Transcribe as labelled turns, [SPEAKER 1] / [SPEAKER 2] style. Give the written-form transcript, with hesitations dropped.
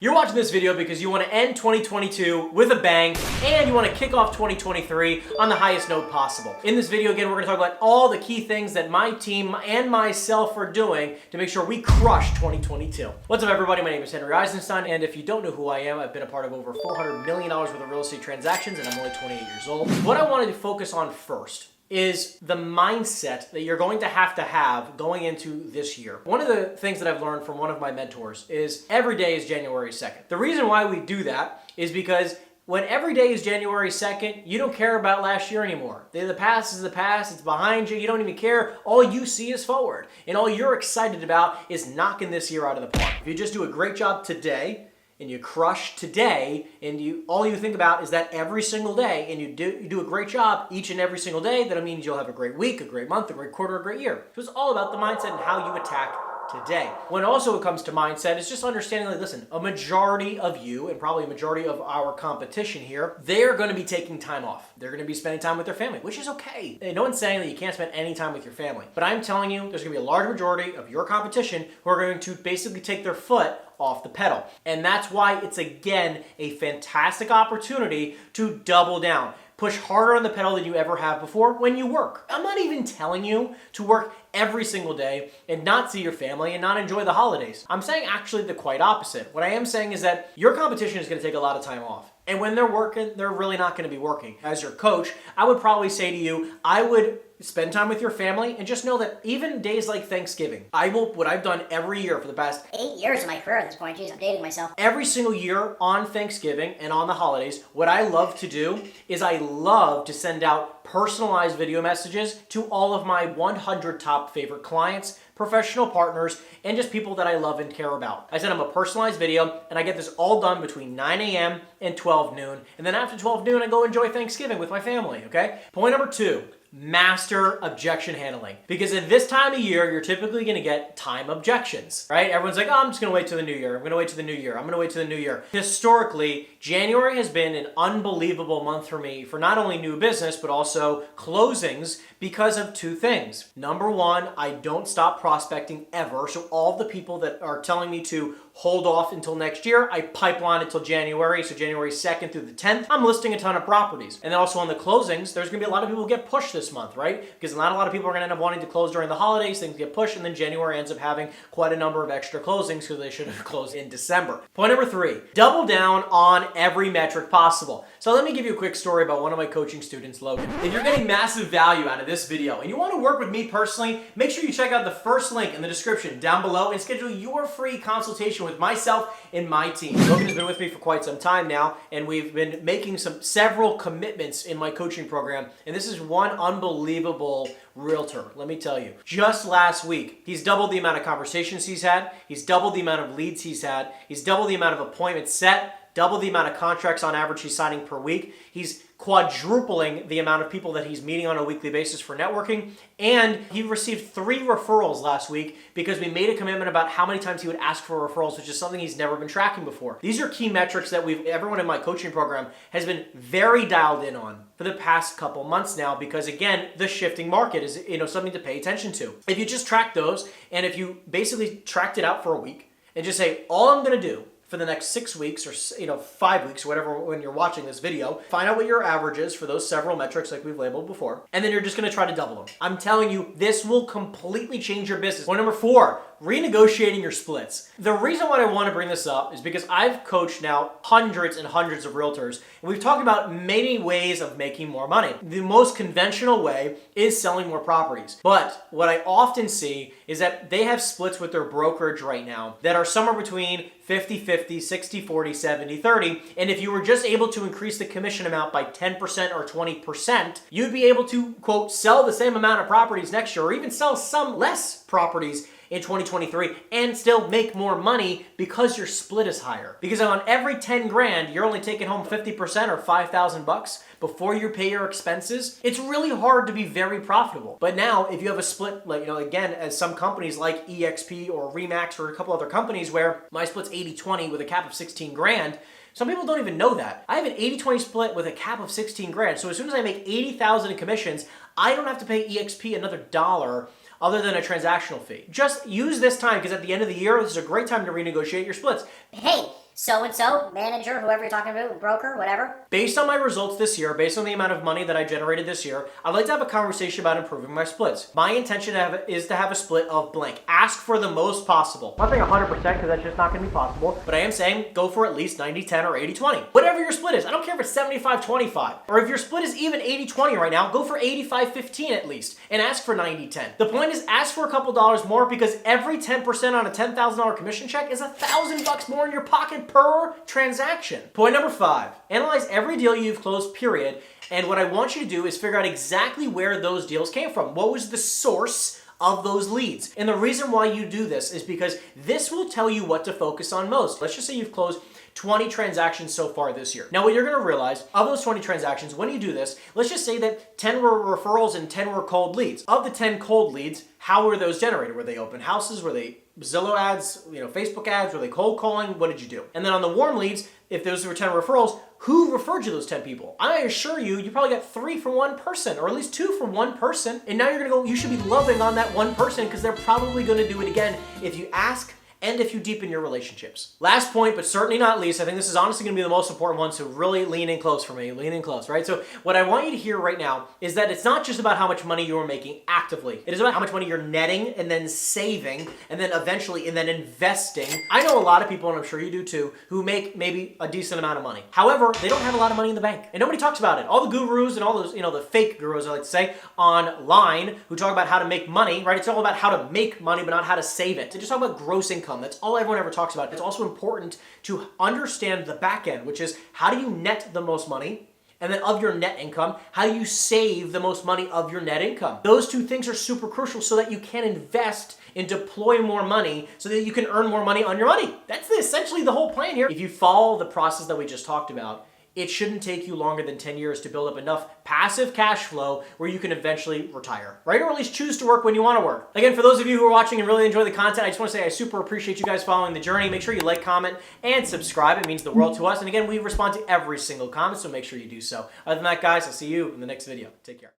[SPEAKER 1] You're watching this video because you want to end 2022 with a bang and you want to kick off 2023 on the highest note possible. In this video, again, we're going to talk about all the key things that my team and myself are doing to make sure we crush 2022. What's up, everybody? My name is Henry Eisenstein, and if you don't know who I am, I've been a part of over $400 million worth of real estate transactions, and I'm only 28 years old. What I wanted to focus on first is the mindset that you're going to have going into this year. One of the things that I've learned from one of my mentors is every day is January 2nd. The reason why we do that is because when every day is January 2nd, you don't care about last year anymore. The past is the past, it's behind you, you don't even care. All you see is forward. And all you're excited about is knocking this year out of the park. If you just do a great job today, and you crush today, and all you think about is that every single day, and you do a great job each and every single day, that means you'll have a great week, a great month, a great quarter, a great year. So it's all about the mindset and how you attack today. When also it comes to mindset, it's just understanding, like, listen, a majority of you, and probably a majority of our competition here, they're going to be taking time off. They're going to be spending time with their family, which is okay. And no one's saying that you can't spend any time with your family. But I'm telling you, there's going to be a large majority of your competition who are going to basically take their foot off the pedal. And that's why it's, again, a fantastic opportunity to double down. Push harder on the pedal than you ever have before when you work. I'm not even telling you to work every single day and not see your family and not enjoy the holidays. I'm saying actually the quite opposite. What I am saying is that your competition is going to take a lot of time off. And when they're working, they're really not going to be working. As your coach, I would probably say to you, I would spend time with your family and just know that even days like Thanksgiving, what I've done every year for the past
[SPEAKER 2] 8 years of my career at this point. Geez, I'm dating myself.
[SPEAKER 1] Every single year on Thanksgiving and on the holidays, what I love to do is I love to send out personalized video messages to all of my 100 top favorite clients, professional partners, and just people that I love and care about. I send them a personalized video, and I get this all done between 9 a.m. and 12 noon. And then after 12 noon, I go enjoy Thanksgiving with my family, okay? Point number 2. Master objection handling. Because at this time of year, you're typically going to get time objections, right? Everyone's like, oh, I'm just going to wait till the new year. I'm going to wait till the new year. I'm going to wait till the new year. Historically, January has been an unbelievable month for me for not only new business, but also closings because of two things. Number one, I don't stop prospecting ever. So all the people that are telling me to hold off until next year, I pipeline until January. So January 2nd through the 10th, I'm listing a ton of properties. And then also on the closings, there's going to be a lot of people who get pushed this month, right? Because not a lot of people are going to end up wanting to close during the holidays. Things get pushed, and then January ends up having quite a number of extra closings because they should have closed in December. Point number 3, double down on every metric possible. So let me give you a quick story about one of my coaching students, Logan. If you're getting massive value out of this video and you want to work with me personally, make sure you check out the first link in the description down below and schedule your free consultation with myself and my team. Logan has been with me for quite some time now, and we've been making several commitments in my coaching program, and this is one unbelievable realtor, let me tell you. Just last week, he's doubled the amount of conversations he's had, he's doubled the amount of leads he's had, he's doubled the amount of appointments set, double the amount of contracts on average he's signing per week. He's quadrupling the amount of people that he's meeting on a weekly basis for networking. And he received 3 referrals last week because we made a commitment about how many times he would ask for referrals, which is something he's never been tracking before. These are key metrics that everyone in my coaching program has been very dialed in on for the past couple months now, because again, the shifting market is something to pay attention to. If you just track those, and if you basically tracked it out for a week and just say, all I'm going to do for the next 6 weeks or 5 weeks, or whatever, when you're watching this video, find out what your average is for those several metrics like we've labeled before, and then you're just gonna try to double them. I'm telling you, this will completely change your business. Point number 4, renegotiating your splits. The reason why I want to bring this up is because I've coached now hundreds and hundreds of realtors, and we've talked about many ways of making more money. The most conventional way is selling more properties. But what I often see is that they have splits with their brokerage right now that are somewhere between 50-50, 60-40, 70-30. And if you were just able to increase the commission amount by 10% or 20%, you'd be able to, quote, sell the same amount of properties next year, or even sell some less properties in 2023 and still make more money because your split is higher. Because on every 10 grand, you're only taking home 50% or 5,000 bucks before you pay your expenses. It's really hard to be very profitable. But now if you have a split, like, again, as some companies like EXP or Remax or a couple other companies where my split's 80-20 with a cap of 16 grand, some people don't even know that. I have an 80-20 split with a cap of 16 grand. So as soon as I make 80,000 in commissions, I don't have to pay EXP another dollar other than a transactional fee. Just use this time, because at the end of the year, this is a great time to renegotiate your splits.
[SPEAKER 2] Hey, so-and-so, manager, whoever you're talking to, broker, whatever.
[SPEAKER 1] Based on my results this year, based on the amount of money that I generated this year, I'd like to have a conversation about improving my splits. My intention is to have a split of blank. Ask for the most possible. I'm not saying 100% because that's just not going to be possible, but I am saying go for at least 90-10 or 80-20. Whatever your split is. I don't care if it's 75-25. Or if your split is even 80-20 right now, go for 85-15 at least and ask for 90-10. The point is ask for a couple dollars more because every 10% on a $10,000 commission check is $1,000 more in your pocket per transaction. Point number 5, analyze every deal you've closed, period. And what I want you to do is figure out exactly where those deals came from. What was the source of those leads? And the reason why you do this is because this will tell you what to focus on most. Let's just say you've closed 20 transactions so far this year. Now what you're gonna realize, of those 20 transactions, when you do this, let's just say that 10 were referrals and 10 were cold leads. Of the 10 cold leads, how were those generated? Were they open houses? Were they Zillow ads, Facebook ads? Were they cold calling? What did you do? And then on the warm leads, if those were 10 referrals, who referred you those 10 people? I assure you, you probably got 3 from one person, or at least 2 from one person. And now you're gonna go, you should be loving on that one person because they're probably gonna do it again if you ask and if you deepen your relationships. Last point, but certainly not least, I think this is honestly gonna be the most important one, so really lean in close for me, lean in close, right? So what I want you to hear right now is that it's not just about how much money you're making actively. It is about how much money you're netting and then saving and then eventually and then investing. I know a lot of people, and I'm sure you do too, who make maybe a decent amount of money. However, they don't have a lot of money in the bank. And nobody talks about it. All the gurus and all those, the fake gurus, I like to say, online, who talk about how to make money, right? It's all about how to make money, but not how to save it. They just talk about gross income. That's all everyone ever talks about. It's also important to understand the back end, which is how do you net the most money? And then of your net income, how do you save the most money of your net income? Those two things are super crucial so that you can invest and deploy more money so that you can earn more money on your money. That's essentially the whole plan here. If you follow the process that we just talked about, it shouldn't take you longer than 10 years to build up enough passive cash flow where you can eventually retire, right? Or at least choose to work when you want to work. Again, for those of you who are watching and really enjoy the content, I just want to say I super appreciate you guys following the journey. Make sure you like, comment, and subscribe. It means the world to us. And again, we respond to every single comment, so make sure you do so. Other than that, guys, I'll see you in the next video. Take care.